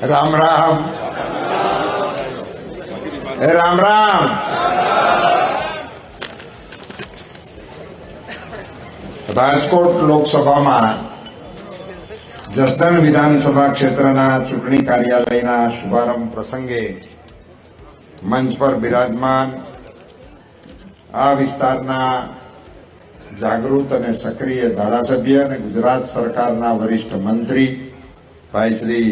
રામ રામ. રામ રામ. રાજકોટ લોકસભામાં જસદણ વિધાનસભા ક્ષેત્રના ચૂંટણી કાર્યાલયના શુભારંભ પ્રસંગે મંચ પર બિરાજમાન આ વિસ્તારના જાગૃત અને સક્રિય ધારાસભ્ય અને ગુજરાત સરકારના વરિષ્ઠ મંત્રી ભાઈ શ્રી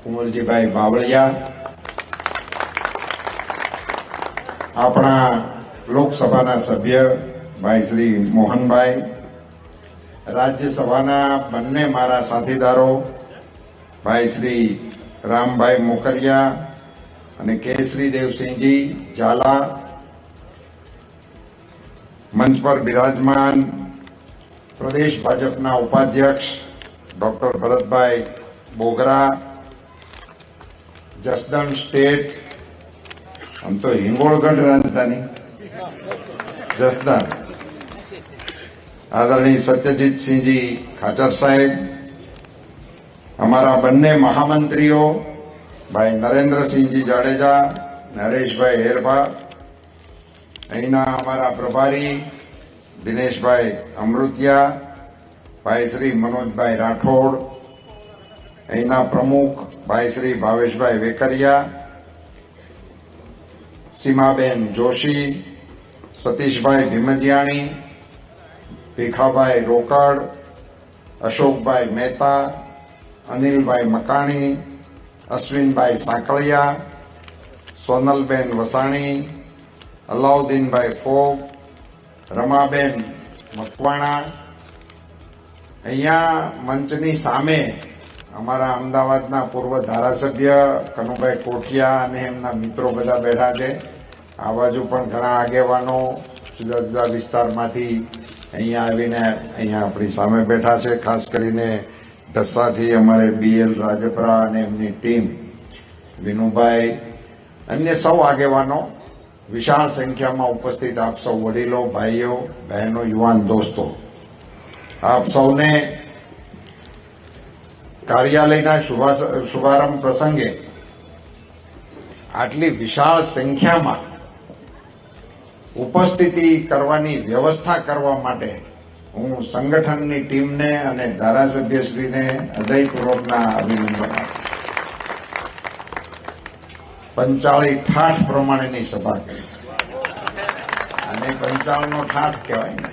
કુંવરજીભાઈ બાવળિયા, આપણા લોકસભાના સભ્ય ભાઈ શ્રી મોહનભાઈ, રાજ્યસભાના બંને મારા સાથીદારો ભાઈ શ્રી રામભાઈ મોકરિયા અને કેસરી દેવસિંહજી ઝાલા, મંચ પર બિરાજમાન પ્રદેશ ભાજપના ઉપાધ્યક્ષ ડોક્ટર ભરતભાઈ બોગરા, જસદણ સ્ટેટ, આમ તો હિંગોળગઢ રાજધાની જસદણ, આદરણીય સત્યજીતસિંહજી ખાચર સાહેબ, અમારા બંને મહામંત્રીઓ ભાઈ નરેન્દ્રસિંહજી જાડેજા, નરેશભાઈ હેરભા, અહીંના અમારા પ્રભારી દિનેશભાઈ અમૃતિયા, ભાઈ શ્રી મનોજભાઈ રાઠોડ, અહીંના પ્રમુખ ભાઈ શ્રી ભાવેશભાઈ વેકરિયા, સીમાબેન જોશી, સતીશભાઈ ભીમજિયાણી, ભીખાભાઈ રોકડ, અશોકભાઈ મહેતા, અનિલભાઈ મકાણી, અશ્વિનભાઈ સાંકળિયા, સોનલબેન વસાણી, અલાઉદ્દીનભાઈ ફોગ, રમાબેન મકવાણા. અહીંયા મંચની સામે અમારા અમદાવાદના પૂર્વ ધારાસભ્ય કનુભાઈ કોઠિયા અને એમના મિત્રો બધા બેઠા છે. આ બાજુ પણ ઘણા આગેવાનો જુદા જુદા વિસ્તારમાંથી અહીંયા આવીને અહીંયા આપણી સામે બેઠા છે. ખાસ કરીને ઢસાથી અમારે BL રાજપરા અને એમની ટીમ, વિનુભાઈ, અન્ય સૌ આગેવાનો, વિશાળ સંખ્યામાં ઉપસ્થિત આપ સૌ વડીલો, ભાઈઓ, બહેનો, યુવાન દોસ્તો, આપ સૌને કાર્યાલયના શુભારંભ પ્રસંગે આટલી વિશાળ સંખ્યામાં ઉપસ્થિતિ કરવાની વ્યવસ્થા કરવા માટે હું સંગઠનની ટીમને અને ધારાસભ્યશ્રીને હૃદયપૂર્વકના અભિનંદન આપું. 45 ઠાઠ પ્રમાણેની સભા કરી અને 55નો ઠાઠ કહેવાય ને.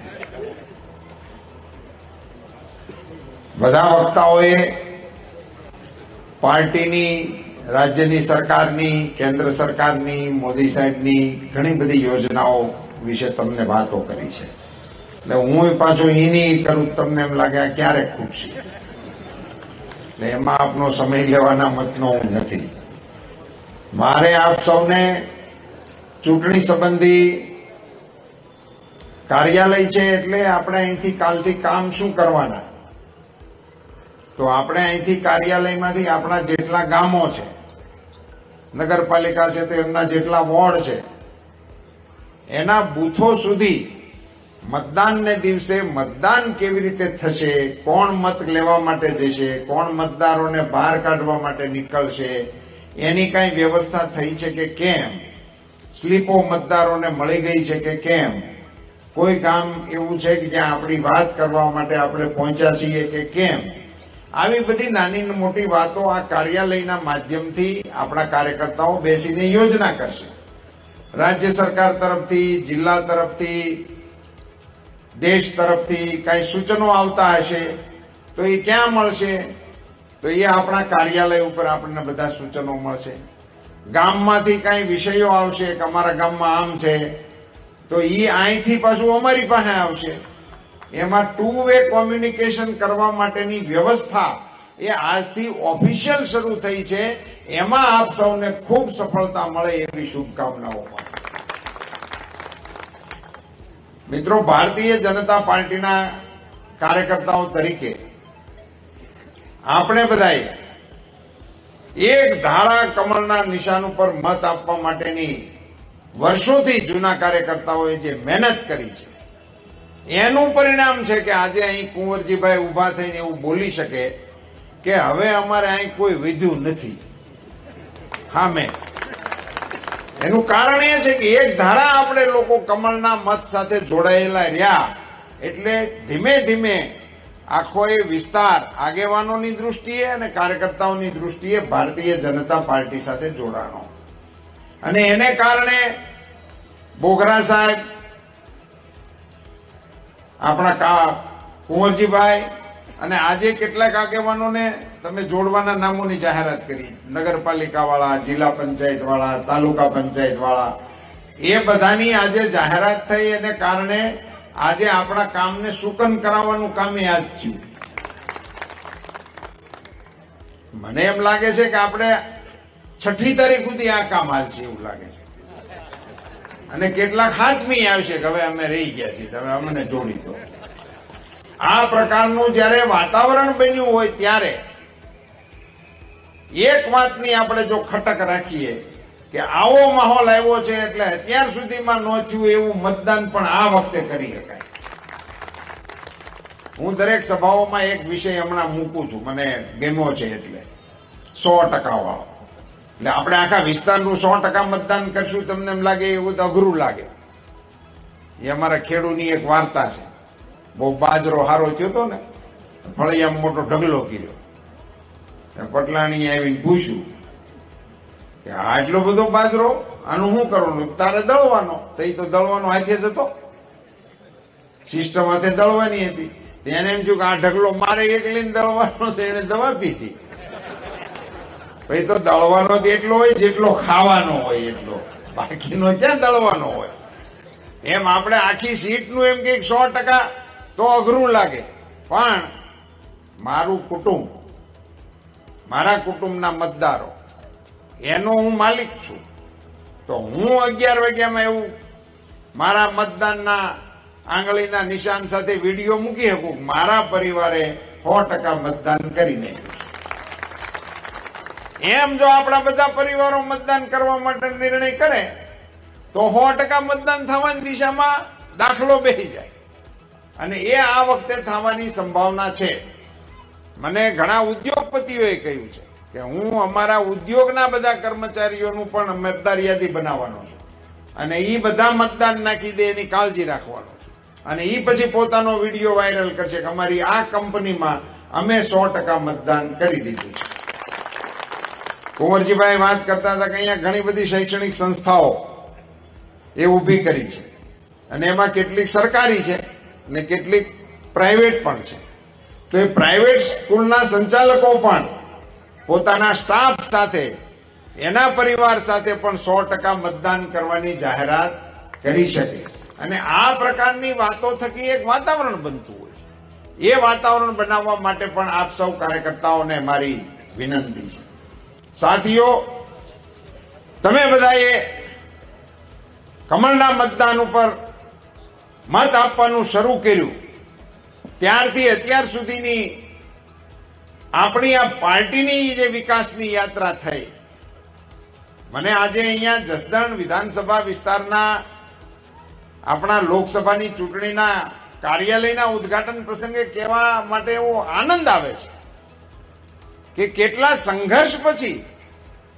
બધા વક્તાઓએ પાર્ટીની, રાજ્યની સરકારની, કેન્દ્ર સરકારની, મોદી સાહેબની ઘણી બધી યોજનાઓ વિશે તમને વાતો કરી છે. એટલે હું પાછો એની કરું, તમને એમ લાગે આ ક્યારે ખૂટશે, એટલે એમાં આપનો સમય લેવાના મતનો હું નથી. મારે આપ સૌને ચૂંટણી સંબંધી કાર્યાલય છે એટલે આપણે અહીંથી કાલથી કામ શું કરવાના, તો આપણે અહીંથી કાર્યાલયમાંથી આપણા જેટલા ગામો છે, નગરપાલિકા છે તો એમના જેટલા વોર્ડ છે, એના બૂથો સુધી મતદાનને દિવસે મતદાન કેવી રીતે થશે, કોણ મત લેવા માટે જશે, કોણ મતદારોને બહાર કાઢવા માટે નીકળશે, એની કઈ વ્યવસ્થા થઈ છે કે કેમ, સ્લીપો મતદારોને મળી ગઈ છે કે કેમ, કોઈ ગામ એવું છે કે જ્યાં આપણી વાત કરવા માટે આપણે પહોંચ્યા છીએ કે કેમ, આવી બધી નાની મોટી વાતો આ કાર્યાલયના માધ્યમથી આપણા કાર્યકર્તાઓ બેસીને યોજના કરશે. રાજ્ય સરકાર તરફથી, જિલ્લા તરફથી, દેશ તરફથી કઈ સૂચનો આવતા હશે તો એ ક્યાં મળશે, તો એ આપણા કાર્યાલય ઉપર આપણને બધા સૂચનો મળશે. ગામમાંથી કઈ વિષયો આવશે કે અમારા ગામમાં આમ છે તો એ અહીંથી પાછું અમારી પાસે આવશે. એમાં 2 વે કોમ્યુનિકેશન કરવા માટેની વ્યવસ્થા એ આજથી ઓફિશિયલ શરૂ થઈ છે. એમાં આપ સૌને ખૂબ સફળતા મળે એવી શુભકામનાઓ. મિત્રો, ભારતીય જનતા પાર્ટીના કાર્યકર્તાઓ તરીકે આપણે બધાએ એક ધારા કમળના નિશાન ઉપર મત આપવા માટેની વર્ષોથી જૂના કાર્યકર્તાઓએ જે મહેનત કરી છે એનું પરિણામ છે કે આજે અહીં કુંવરજીભાઈ ઉભા થઈને એવું બોલી શકે કે હવે અમારે અહીં કોઈ વિધ્યું નથી, સામે. એનું કારણ એ છે કે એક ધારા આપણે લોકો કમળના મત સાથે જોડાયેલા રહ્યા એટલે ધીમે ધીમે આખો એ વિસ્તાર આગેવાનોની દૃષ્ટિએ અને કાર્યકર્તાઓની દૃષ્ટિએ ભારતીય જનતા પાર્ટી સાથે જોડાણો. અને એને કારણે બોગરા સાહેબ, આપણા કુંવરજીભાઈ અને આજે કેટલાક આગેવાનોને તમે જોડવાના નામોની જાહેરાત કરી, નગરપાલિકા વાળા, જિલ્લા પંચાયત વાળા, તાલુકા પંચાયત વાળા, એ બધાની આજે જાહેરાત થઈ. એને કારણે આજે આપણા કામને સુકન કરાવવાનું કામ યાદ થયું. મને એમ લાગે છે કે આપણે 6મી તારીખ સુધી આ કામ હાલશે એવું લાગે છે. અને કેટલાક 7મી આવશે કે હવે અમે રહી ગયા છીએ, તમે અમને જોડી દો. આ પ્રકારનું જયારે વાતાવરણ બન્યું હોય ત્યારે એક વાતની આપણે જો ખટક રાખીએ કે આવો માહોલ આવ્યો છે એટલે અત્યાર સુધીમાં ન થયું એવું મતદાન પણ આ વખતે કરી શકાય. હું દરેક સભાઓમાં એક વિષય હમણાં મૂકું છું, મને ગમ્યો છે એટલે 100% વાળો. એટલે આપણે આખા વિસ્તારનું 100% મતદાન કરશું, તમને એમ લાગે એવું તો અઘરું લાગે. એ અમારા ખેડૂની એક વાર્તા છે. બહુ બાજરો હારો થયો હતો ને, ફળિયામાં મોટો ઢગલો કર્યો. પટલાણી આવીને પૂછ્યું કે આટલો બધો બાજરો, આનું શું કરવાનું? તારે દળવાનો. તો એ તો દળવાનો હાથે જ હતો, સિસ્ટમ હાથે દળવાની હતી. એને એમ થયું કે આ ઢગલો મારે એકલીને દળવાનો છે, એને દવા પીધી. ભાઈ તો દળવાનો જ એટલો હોય જેટલો ખાવાનો હોય એટલો, બાકીનો ક્યાં દળવાનો હોય. એમ આપણે આખી સીટનું એમ કે 100% તો અઘરું લાગે. પણ મારું કુટુંબ, મારા કુટુંબના મતદારો, એનો હું માલિક છું. તો હું 11 વાગ્યામાં એવું મારા મતદાનના આંગળીના નિશાન સાથે વિડીયો મૂકી શકું. મારા પરિવારે 100% મતદાન કરીને એમ જો આપણા બધા પરિવારો મતદાન કરવા માટે નિર્ણય કરે તો 100% મતદાન થવાની દિશામાં દાખલો બેસી જાય. અને એ આ વખતે થવાની સંભાવના છે. મને ઘણા ઉદ્યોગપતિઓએ કહ્યું છે કે હું અમારા ઉદ્યોગના બધા કર્મચારીઓનું પણ મતદાર યાદી બનાવવાનો છું અને એ બધા મતદાન નાખી દે એની કાળજી રાખવાનો છું. અને એ પછી પોતાનો વિડીયો વાયરલ કરશે કે અમારી આ કંપનીમાં અમે 100% મતદાન કરી દીધું છે. કુંવરજીભાઈ વાત કરતા હતા કે અહીંયા ઘણી બધી શૈક્ષણિક સંસ્થાઓ એ ઊભી કરી છે અને એમાં કેટલીક સરકારી છે અને કેટલીક પ્રાઇવેટ પણ છે. તો એ પ્રાઇવેટ સ્કૂલના સંચાલકો પણ પોતાના સ્ટાફ સાથે, એના પરિવાર સાથે પણ 100% મતદાન કરવાની જાહેરાત કરી શકે. અને આ પ્રકારની વાતો થકી એક વાતાવરણ બનતું હોય. એ વાતાવરણ બનાવવા માટે પણ આપ સૌ કાર્યકર્તાઓને મારી વિનંતી છે. સાથીઓ, તમે બધાએ કમળના મતદાન ઉપર મત આપવાનું શરૂ કર્યું ત્યારથી અત્યાર સુધીની આપણી આ પાર્ટીની જે વિકાસની યાત્રા થઈ, મને આજે અહીંયા જસદણ વિધાનસભા વિસ્તારના આપણા લોકસભાની ચૂંટણીના કાર્યાલયના ઉદ્ઘાટન પ્રસંગે કહેવા માટે એવો આનંદ આવે છે કે કેટલા સંઘર્ષ પછી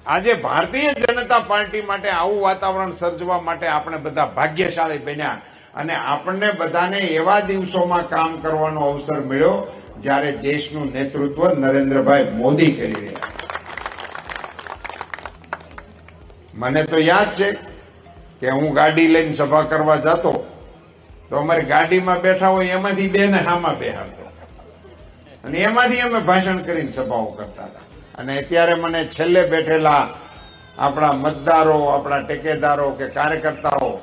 આજે ભારતીય જનતા પાર્ટી માટે આવું વાતાવરણ સર્જવા માટે આપણે બધા ભાગ્યશાળી બન્યા. અને આપણને બધાને એવા દિવસોમાં કામ કરવાનો અવસર મળ્યો જ્યારે દેશનું નેતૃત્વ નરેન્દ્રભાઈ મોદી કરી રહ્યા. મને તો યાદ છે કે હું ગાડી લઈને સભા કરવા જતો તો અમારી ગાડીમાં બેઠા હોય એમાંથી બેને હામાં બેહાડતો અને એમાંથી અમે ભાષણ કરીને સભાઓ કરતા હતા. અને અત્યારે મને છેલ્લે બેઠેલા આપણા મતદારો, આપણા ટેકેદારો કે કાર્યકર્તાઓ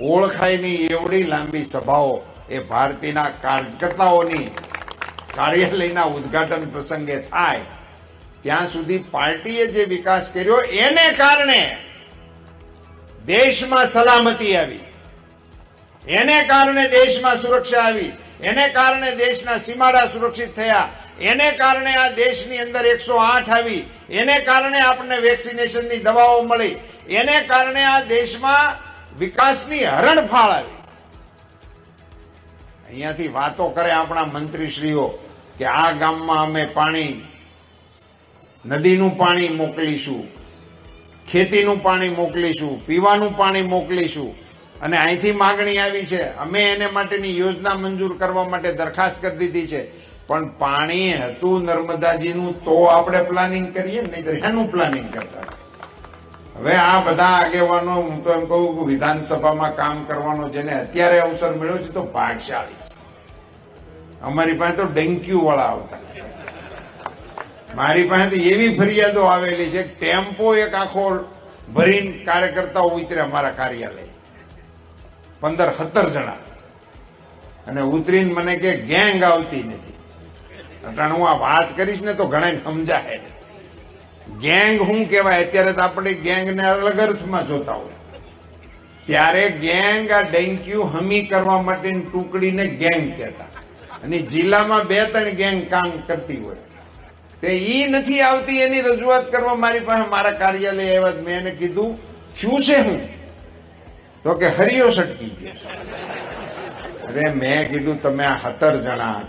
ઓળખાય નહીં એવડી લાંબી સભાઓ એ ભારતીયના કાર્યકર્તાઓની કાર્યાલયના ઉદ્ઘાટન પ્રસંગે થાય ત્યાં સુધી પાર્ટીએ જે વિકાસ કર્યો એને કારણે દેશમાં સલામતી આવી, એને કારણે દેશમાં સુરક્ષા આવી, એને કારણે દેશના સીમાડા સુરક્ષિત થયા, એને કારણે આ દેશની અંદર 108 આવી, એને કારણે આપણને વેક્સિનેશનની દવાઓ મળી, એને કારણે આ દેશમાં વિકાસની હરણફાળ આવી. અહીંયાથી વાતો કરે આપણા મંત્રીશ્રીઓ કે આ ગામમાં અમે પાણી, નદીનું પાણી મોકલીશું, ખેતીનું પાણી મોકલીશું, પીવાનું પાણી મોકલીશું. અને અહીંથી માગણી આવી છે, અમે એને માટેની યોજના મંજૂર કરવા માટે દરખાસ્ત કરી દીધી છે. પણ પાણી હતું નર્મદાજીનું તો આપણે પ્લાનિંગ કરીએ, નહીં એનું પ્લાનિંગ કરતા. હવે આ બધા આગેવાનો, હું તો એમ કહું કે વિધાનસભામાં કામ કરવાનો જેને અત્યારે અવસર મળ્યો છે તો ભાગશાળી છે. અમારી પાસે તો ડેન્ક્યુ વાળા આવતા, મારી પાસે તો એવી ફરિયાદો આવેલી છે, ટેમ્પો એક આખો ભરીને કાર્યકર્તાઓ ઉતર્યા મારા કાર્યાલય, 15-17 જણા, અને ઉતરીને મને કે ગેંગ આવતી નથી. અટાણ હું આ વાત કરીશ ને તો ઘણા સમજાય નહીં. ગેંગ શું કહેવાય? અત્યારે તો આપણે ગેંગને અલગ અર્થમાં જોતા હોય. ત્યારે ગેંગ આ ડેન્ક્યુ હમી કરવા માટેની ટુકડીને ગેંગ કહેતા, અને જિલ્લામાં 2-3 ગેંગ કામ કરતી હોય. તે ઈ નથી આવતી, એની રજૂઆત કરવા મારી પાસે મારા કાર્યાલય આવ્યા. મેં એને કીધું શું છે હું? તો કે હરિયો સટકી ગયો. અરે મેં કીધું તમે આ 17 જણા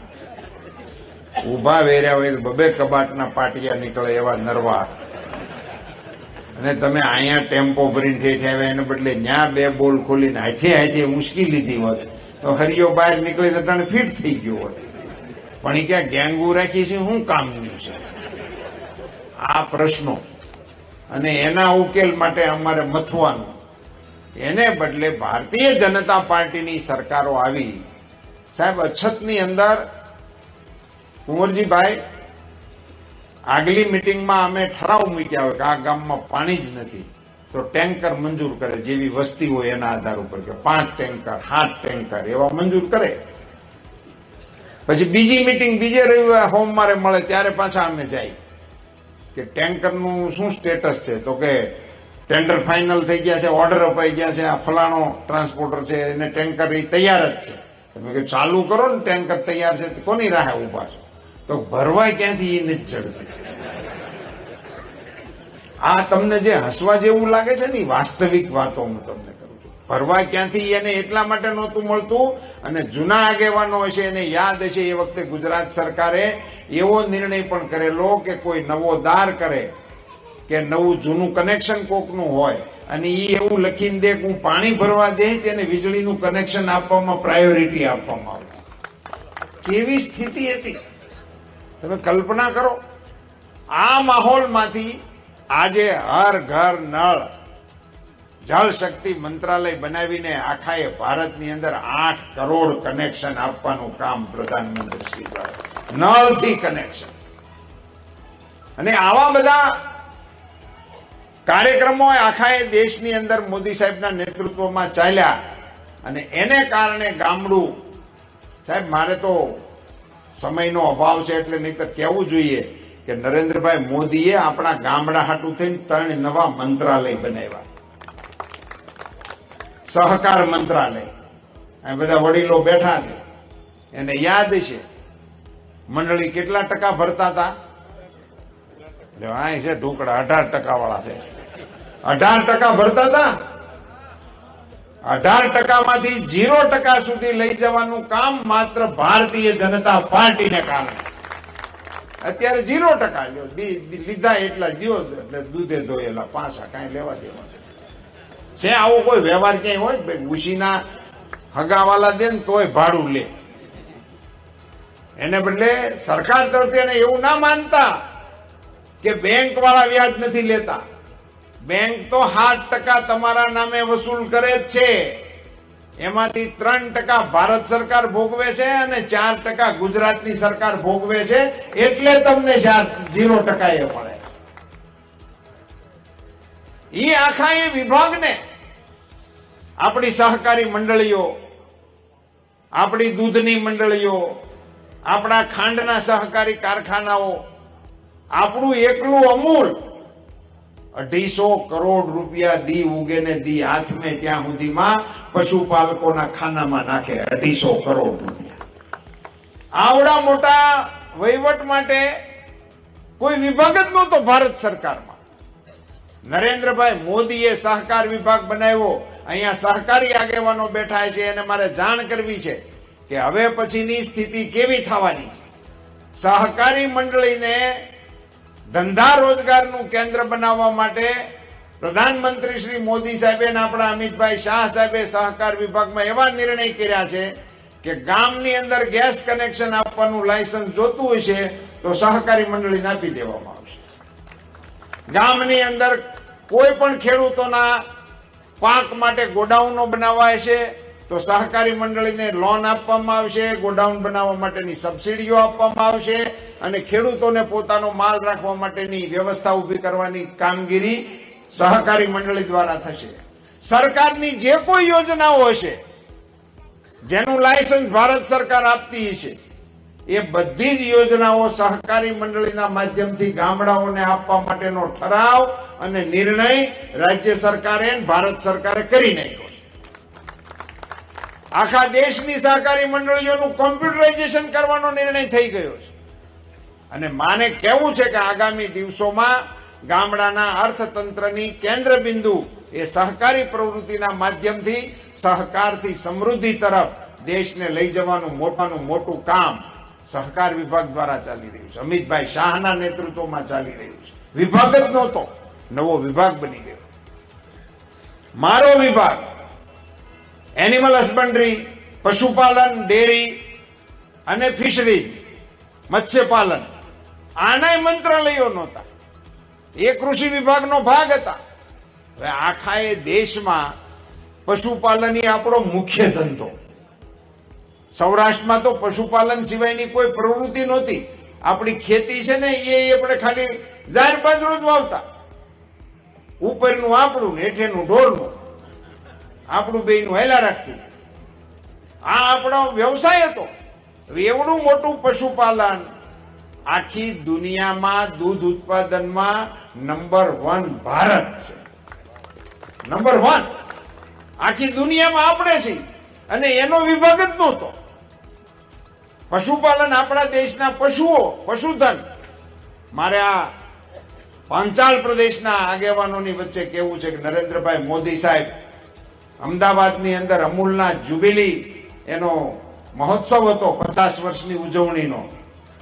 ઉભા વેર્યા હોય, 2 કબાટના પાટિયા નીકળે એવા નરવા, અને તમે અહીંયા ટેમ્પો ભરીને ઠેઠ આવ્યા, એને બદલે ન્યા 2 બોલ ખોલીને હાથે ઉંચકી લીધી હોત તો હરિયો બહાર નીકળી તો તને ફિટ થઈ ગયો હોત. પણ એ ક્યાં ગેંગુ રાખી છે, શું કામનું છે? આ પ્રશ્નો અને એના ઉકેલ માટે અમારે મથવાનું. એને બદલે ભારતીય જનતા પાર્ટીની સરકારો આવી. સાહેબ, અછતની અંદર કુંવરજીભાઈ, આગલી મિટિંગમાં અમે ઠરાવ મૂક્યા હોય કે આ ગામમાં પાણી જ નથી તો ટેન્કર મંજૂર કરે, જેવી વસ્તી હોય એના આધાર ઉપર, કે 5 ટેન્કર 7 ટેન્કર એવા મંજૂર કરે. પછી બીજી મિટિંગ બીજે રવિવારે સોમવારે મળે ત્યારે પાછા અમે જાય કે ટેન્કરનું શું સ્ટેટસ છે? તો કે ટેન્ડર ફાઇનલ થઈ ગયા છે, ઓર્ડર અપાઈ ગયા છે, આ ફલાણો ટ્રાન્સપોર્ટર છે, એને ટેન્કર તૈયાર જ છે. તમે કે ચાલુ કરો ને, ટેન્કર તૈયાર છે, કોની રાહે ઉભા છો? તો ભરવાય ક્યાંથી એ નથી ચડતી. આ તમને જે હસવા જેવું લાગે છે ને, વાસ્તવિક વાતો હું તમને કરું છું. ભરવા ક્યાંથી, એને એટલા માટે નહોતું મળતું. અને જૂના આગેવાનો હશે એને યાદ હશે, એ વખતે ગુજરાત સરકારે એવો નિર્ણય પણ કરેલો કે કોઈ નવો દાર કરે કે નવું જૂનું કનેક્શન કોકનું હોય અને એ એવું લખીને દે કે હું પાણી ભરવા દે, તેને વીજળીનું કનેક્શન આપવામાં પ્રાયોરિટી આપવામાં આવે. કેવી સ્થિતિ હતી તમે કલ્પના કરો. આ માહોલમાંથી આજે હર ઘર નળ જળ શક્તિ મંત્રાલય બનાવીને આખા ભારતની અંદર 8 કરોડ કનેક્શન આપવાનું કામ પ્રધાનમંત્રી શ્રી દ્વારા, નળથી કનેક્શન. અને આવા બધા કાર્યક્રમો આખા દેશની અંદર મોદી સાહેબના નેતૃત્વમાં ચાલ્યા. અને એને કારણે ગામડું, સાહેબ મારે તો સમયનો અભાવ છે એટલે નહીતર કહેવું જોઈએ કે નરેન્દ્રભાઈ મોદીએ આપણા ગામડા હાટું થઈને 3 નવા મંત્રાલય બનાવ્યા. સહકાર મંત્રાલય, આ બધા વડીલો બેઠા છે, એને યાદ છે મંડળી કેટલા ટકા ભરતા હતા? અહીં છે ઢોકળા 18% વાળા છે, 18% ભરતા હતા. 18%માંથી 0% સુધી લઈ જવાનું કામ માત્ર ભારતીય જનતા પાર્ટીને કારણે. અત્યારે 0% લીધા એટલા દો, એટલે દૂધે ધોયેલા પાછા, કાંઈ લેવા દેવા છે. આવો કોઈ વ્યવહાર ક્યાંય હોય? ઉશીના હગાવાલા દે ને તોય ભાડું લે. એને બદલે સરકાર તરફથી એને એવું ના માનતા કે બેંક વાળા વ્યાજ નથી લેતા. બેંક તો 7% તમારા નામે વસૂલ કરે જ છે. એમાંથી 3% ભારત સરકાર ભોગવે છે અને 4% ગુજરાતની સરકાર ભોગવે છે. એટલે તમને 0% એ પડે. એ આખા એ વિભાગને આપણી સહકારી મંડળીઓ, આપણી દૂધની મંડળીઓ, આપણા ખાંડના સહકારી કારખાનાઓ, આપણું એકલું અમૂલ 250 કરોડ રૂપિયા દી ઉગે ને દી હાથમે ત્યાં સુધીમાં પશુપાલકોના ખાનામાં નાખે. 250 કરોડ રૂપિયા. આવડા મોટા વહીવટ માટે કોઈ વિભાગ જ નહોતો ભારત સરકારમાં. નરેન્દ્રભાઈ મોદીએ સહકાર વિભાગ બનાવ્યો. અહીંયા સહકારી આગેવાનો બેઠા છે, એને મારે જાણ કરવી છે કે હવે પછીની સ્થિતિ કેવી થવાની છે. સહકારી મંડળીને ધંધા રોજગારનું કેન્દ્ર બનાવવા માટે પ્રધાનમંત્રી શ્રી મોદી સાહેબે અને આપણા અમિતભાઈ શાહ સાહેબે સહકાર વિભાગમાં એવા નિર્ણય કર્યા છે કે ગામની અંદર ગેસ કનેક્શન આપવાનું લાયસન્સ જોતું હોય છે તો સહકારી મંડળીને આપી દેવામાં આવશે. ગામની અંદર કોઈ પણ ખેડૂતોના પાક માટે ગોડાઉનો બનાવાય છે તો સહકારી મંડળીને લોન આપવામાં આવશે, ગોડાઉન બનાવવા માટેની સબસિડીઓ આપવામાં આવશે અને ખેડૂતોને પોતાનો માલ રાખવા માટેની વ્યવસ્થા ઊભી કરવાની કામગીરી સહકારી મંડળી દ્વારા થશે. સરકારની જે કોઈ યોજનાઓ હશે જેનું લાયસન્સ ભારત સરકાર આપતી છે એ બધી જ યોજનાઓ સહકારી મંડળીના માધ્યમથી ગામડાઓને આપવા માટેનો ઠરાવ અને નિર્ણય રાજ્ય સરકારે અને ભારત સરકારે કરી નાખ્યો છે. આખા દેશની સહકારી મંડળીઓનું કોમ્પ્યુટરાઇઝેશન કરવાનો નિર્ણય થઈ ગયો છે અને માને કહેવું છે કે આગામી દિવસોમાં ગામડાના અર્થતંત્રની કેન્દ્ર બિંદુ એ સહકારી પ્રવૃત્તિના માધ્યમથી સહકારથી સમૃદ્ધિ તરફ દેશને લઈ જવાનું મોટું કામ સહકાર વિભાગ દ્વારા ચાલી રહ્યું છે. અમિતભાઈ શાહના નેતૃત્વમાં ચાલી રહ્યું છે. વિભાગ જ નહોતો, નવો વિભાગ બની ગયો. મારો વિભાગ એનિમલ હસબન્ડરી, પશુપાલન, ડેરી અને ફિશરીઝ, મત્સ્યપાલન, આનાય મંત્રાલયો નહોતા, એ કૃષિ વિભાગનો ભાગ હતા. હવે આખા એ દેશમાં પશુપાલન એ આપણો મુખ્ય ધંધો. સૌરાષ્ટ્રમાં તો પશુપાલન સિવાયની કોઈ પ્રવૃત્તિ નહોતી. આપણી ખેતી છે ને એ આપણે ખાલી ઝાડ બાજરો જ વાવતા, ઉપરનું આપણું ને હેઠેનું ઢોરનું, આપણું બેયનું હેલા રાખતું. આ આપણો વ્યવસાય હતો. એવડું મોટું પશુપાલન આખી દુનિયામાં દૂધ ઉત્પાદનમાં નંબર 1 ભારત છે. નંબર 1 આખી દુનિયામાં આપણે છીએ અને એનો વિભાગ જ નહોતો. પશુપાલન આપણા દેશના પશુઓ, પશુધન. મારે આ પાંચાલ પ્રદેશના આગેવાનોની વચ્ચે કેવું છે કે નરેન્દ્રભાઈ મોદી સાહેબ અમદાવાદની અંદર અમૂલના જ્યુબિલી એનો મહોત્સવ હતો 50 વર્ષની ઉજવણીનો,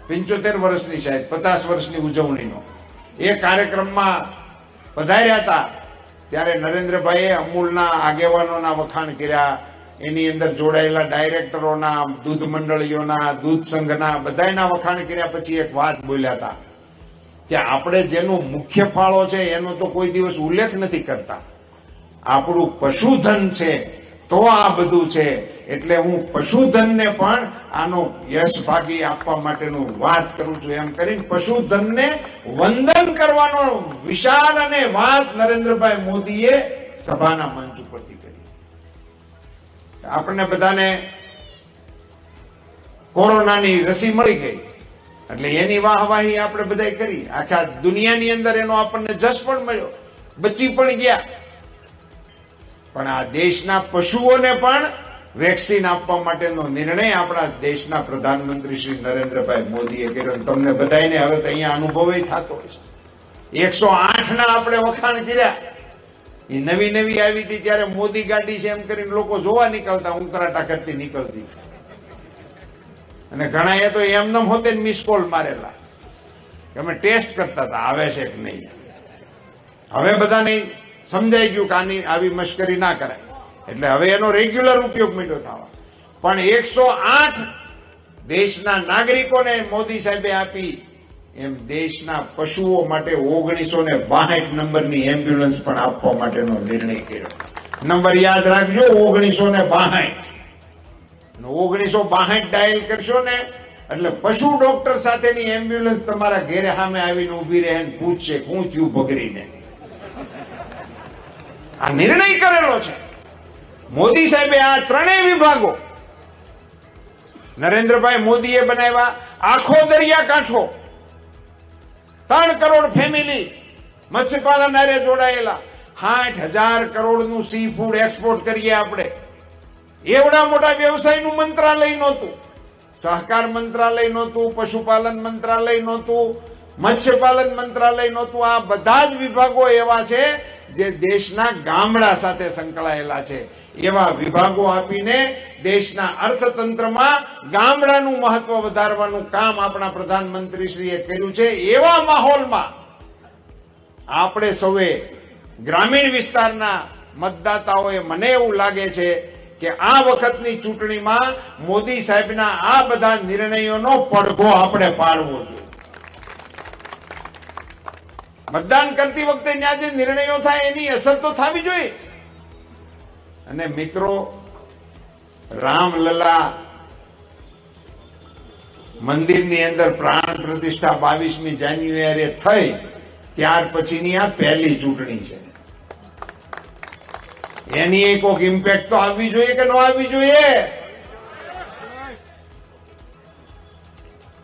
75 વર્ષની સાહેબ 50 વર્ષની ઉજવણીનો. એ કાર્યક્રમમાં પધાર્યા હતા ત્યારે નરેન્દ્રભાઈએ અમૂલના આગેવાનોના વખાણ કર્યા, એની અંદર જોડાયેલા ડાયરેક્ટરોના, દૂધ મંડળીઓના, દૂધ સંઘના બધાયના વખાણ કર્યા. પછી એક વાત બોલ્યા હતા કે આપણે જેનો મુખ્ય ફાળો છે એનો તો કોઈ દિવસ ઉલ્લેખ નથી કરતા. આપણું પશુધન છે તો આ બધું છે, એટલે હું પશુધનને પણ આનો યશ ભાગી આપવા માટેનું વાત કરું છું. એમ કરીને પશુધનને વંદન કરવાનો વિશાળ અને વાત નરેન્દ્રભાઈ મોદીએ સભાના મંચ ઉપરથી કરી. આપણને બધાને કોરોનાની રસી મળી ગઈ એટલે એની વાહવાહી આપણે બધા કરી. આખા દુનિયાની અંદર એનો આપણને જશ પણ મળ્યો, બચી પણ ગયા. પણ આ દેશના પશુઓને પણ વેક્સિન આપવા માટેનો નિર્ણય આપણા દેશના પ્રધાનમંત્રી શ્રી નરેન્દ્રભાઈ મોદીએ કર્યો. તમને બધાને હવે તો અહીંયા અનુભવ થતો હોય છે. 108ના આપણે વખાણ કર્યા. એ નવી આવી હતી ત્યારે મોદી ગાડી છે એમ કરીને લોકો જોવા નીકળતા, ઉંકરાટા કરતી નીકળતી. અને ઘણા તો એમને હોતે મિસ કોલ મારેલા કે અમે ટેસ્ટ કરતા હતા આવે છે કે નહીં. હવે બધાને સમજાઈ ગયું કે આની આવી મશ્કરી ના કરાય, એટલે હવે એનો રેગ્યુલર ઉપયોગ માંડ્યો થવા. પણ 108 દેશના નાગરિકોને મોદી સાહેબે આપી એમ દેશના પશુઓ માટે 1962 નંબરની એમ્બ્યુલન્સ પણ આપવા માટેનો નિર્ણય કર્યો. નંબર યાદ રાખજો, 1962. 1962 ડાયલ કરશો ને એટલે પશુ ડોક્ટર સાથેની એમ્બ્યુલન્સ તમારા ઘેરે સામે આવીને ઉભી રહે ને પૂછશે શું થયું ભગરીને. આ નિર્ણય કરેલો છે મોદી સાહેબે. આ ત્રણેય વિભાગો નરેન્દ્રભાઈ મોદીએ બનાવ્યા. આખો દરિયાકાંઠો 3 કરોડ ફેમિલી મત્સ્યપાલન હારે જોડાયેલા. 60,000 કરોડનું સી ફૂડ એક્સપોર્ટ કરીએ આપણે. એવડા મોટા વ્યવસાયનું મંત્રાલય નહોતું, સહકાર મંત્રાલય નહોતું, પશુપાલન મંત્રાલય નહોતું, મત્સ્યપાલન મંત્રાલય નહોતું. આ બધા જ વિભાગો એવા છે જે દેશના ગામડા સાથે સંકળાયેલા છે. એવા વિભાગો આપીને દેશના અર્થતંત્રમાં ગામડાનું મહત્વ વધારવાનું કામ આપણા પ્રધાનમંત્રીશ્રીએ કર્યું છે. એવા માહોલમાં આપણે સૌએ ગ્રામીણ વિસ્તારના મતદાતાઓએ મને એવું લાગે છે કે આ વખતની ચૂંટણીમાં મોદી સાહેબના આ બધા નિર્ણયોનો પડઘો આપણે પાડવો જોઈએ. મતદાન કરતી વખતે ત્યાં જે નિર્ણયો થાય એની અસર તો થવી જોઈએ. અને મિત્રો, રામલલા મંદિરની અંદર પ્રાણ પ્રતિષ્ઠા 22મી જાન્યુઆરીએ થઈ ત્યાર પછીની આ પહેલી ચૂંટણી છે. એની કોઈક ઇમ્પેક્ટ તો આવવી જોઈએ કે ન આવવી જોઈએ?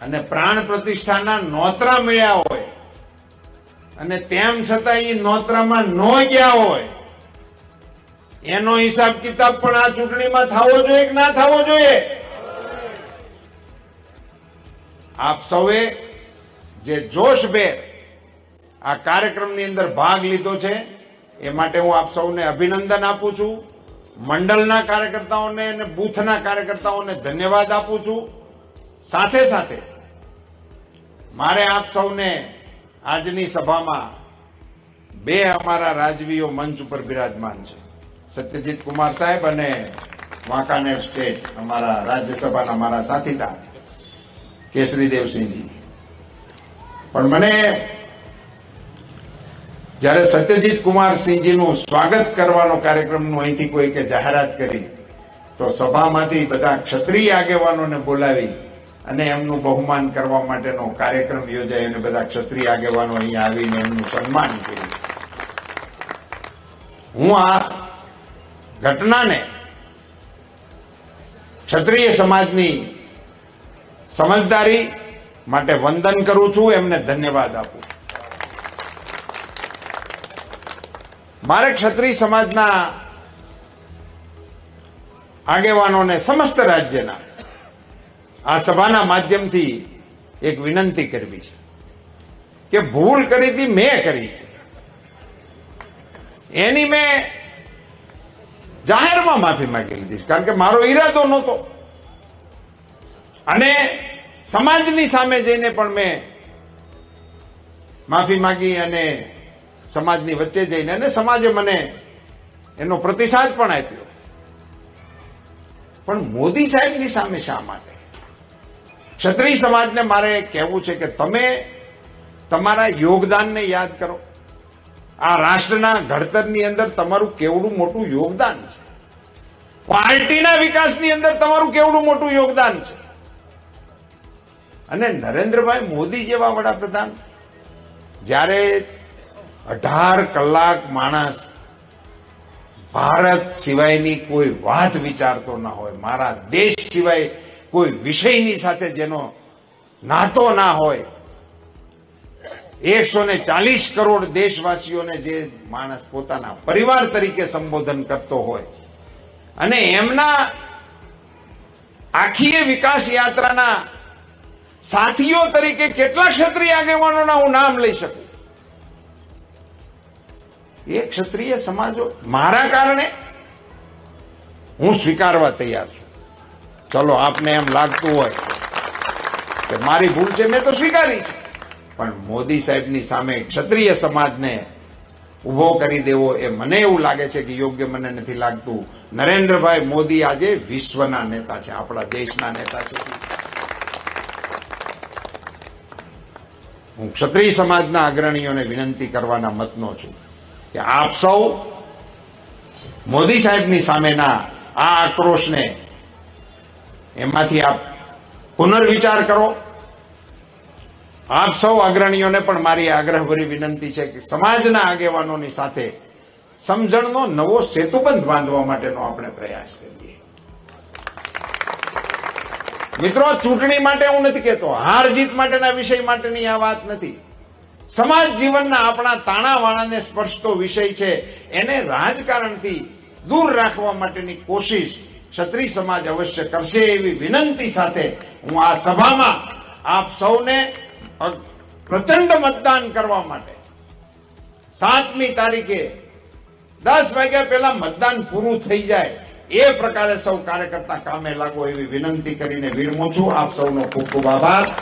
અને પ્રાણ પ્રતિષ્ઠાના નોતરા મળ્યા હોય અને તેમ છતાં એ નોતરામાં ન ગયા હોય, એનો હિસાબ કિતાબ પણ આ ચૂંટણીમાં થવો જોઈએ કે ના થવો જોઈએ? આપ સૌએ જે જોશભેર આ કાર્યક્રમની અંદર ભાગ લીધો છે એ માટે હું આપ સૌને અભિનંદન આપું છું. મંડળના કાર્યકર્તાઓને અને બૂથના કાર્યકર્તાઓને ધન્યવાદ આપું છું. સાથે સાથે મારે આપ સૌને આજની સભામાં બે અમારા રાજવીઓ મંચ ઉપર બિરાજમાન છે, સત્યજીત કુમાર સાહેબ અને વાંકાનેર સ્ટેટ અમારા રાજ્યસભાના મારા સાથીદાર કેસરીદેવસિંહજી. પણ મને જ્યારે સત્યજીત કુમારસિંહજીનું સ્વાગત કરવાનો કાર્યક્રમનું અહીંથી કોઈકે જાહેરાત કરી તો સભામાંથી બધા ક્ષત્રિય આગેવાનોને બોલાવી અને એમનું બહુમાન કરવા માટેનો કાર્યક્રમ યોજાય અને બધા ક્ષત્રિય આગેવાનો અહીંયા આવીને એમનું સન્માન કર્યું. હું આ ઘટનાને ક્ષત્રિય સમાજની સમજદારી માટે વંદન કરું છું, એમને ધન્યવાદ આપું. મારે ક્ષત્રિય સમાજના આગેવાનોને સમસ્ત રાજ્યના આ સભાના માધ્યમથી એક વિનંતી કરવી છે કે ભૂલ કરી હતી મેં કરી, એની મેં જાહેરમાં માફી માંગી લીધી, કારણ કે મારો ઈરાદો નહોતો. અને સમાજની સામે જઈને પણ મેં માફી માંગી અને સમાજની વચ્ચે જઈને, અને સમાજે મને એનો પ્રતિસાદ પણ આપ્યો. પણ મોદી સાહેબની સામે શા માટે? ક્ષત્રિય સમાજને મારે કહેવું છે કે તમે તમારા યોગદાનને યાદ કરો. આ રાષ્ટ્રના ઘડતરની અંદર તમારું કેવડું મોટું યોગદાન છે. પાર્ટીના વિકાસની અંદર તમારું કેવડું મોટું યોગદાન છે. અને નરેન્દ્રભાઈ મોદી જેવા વડાપ્રધાન જ્યારે 18 કલાક માણસ ભારત સિવાયની કોઈ વાત વિચારતો ના હોય, મારા દેશ સિવાય કોઈ વિષયની સાથે જેનો નાતો ના હોય, 140 કરોડ દેશવાસીઓને જે માણસ પોતાના પરિવાર તરીકે સંબોધન કરતો હોય, અને એમના આખી વિકાસ યાત્રાના સાથીઓ તરીકે કેટલા ક્ષત્રિય આગેવાનોના હું નામ લઈ શકું. એ ક્ષત્રિય સમાજો મારા કારણે હું સ્વીકારવા તૈયાર છું. ચલો, આપને એમ લાગતું હોય કે મારી ભૂલ છે, મેં તો સ્વીકારી છે, પણ મોદી સાહેબની સામે ક્ષત્રિય સમાજને ઉભો કરી દેવો એ મને એવું લાગે છે કે યોગ્ય મને નથી લાગતું. નરેન્દ્રભાઈ મોદી આજે વિશ્વના નેતા છે, આપણા દેશના નેતા છે. હું ક્ષત્રિય સમાજના અગ્રણીઓને વિનંતી કરવાના મતનો છું કે આપ સૌ મોદી સાહેબની સામેના આ આક્રોશને એમાંથી આપ પુનર્વિચાર કરો. આપ સૌ અગ્રણીઓને પણ મારી આગ્રહભરી વિનંતી છે કે સમાજના આગેવાનોની સાથે સમજણનો નવો સેતુબંધ બાંધવા માટેનો આપણે પ્રયાસ કરીએ. મિત્રો, ચૂંટણી માટે હું નથી કહેતો, હાર જીત માટેના વિષય માટેની આ વાત નથી. સમાજ જીવનના આપણા તાણાવાણાને સ્પર્શતો વિષય છે, એને રાજકારણથી દૂર રાખવા માટેની કોશિશ ક્ષત્રિય સમાજ અવશ્ય કરશે એવી વિનંતી સાથે હું આ સભામાં આપ સૌને પ્રચંડ મતદાન કરવા માટે 7મી તારીખે 10 વાગ્યા પહેલા મતદાન પૂરું થઈ જાય એ પ્રકારે સૌ કાર્યકર્તા કામે લાગો એવી વિનંતી કરીને વિરમું છું. આપ સૌનો ખૂબ ખૂબ આભાર.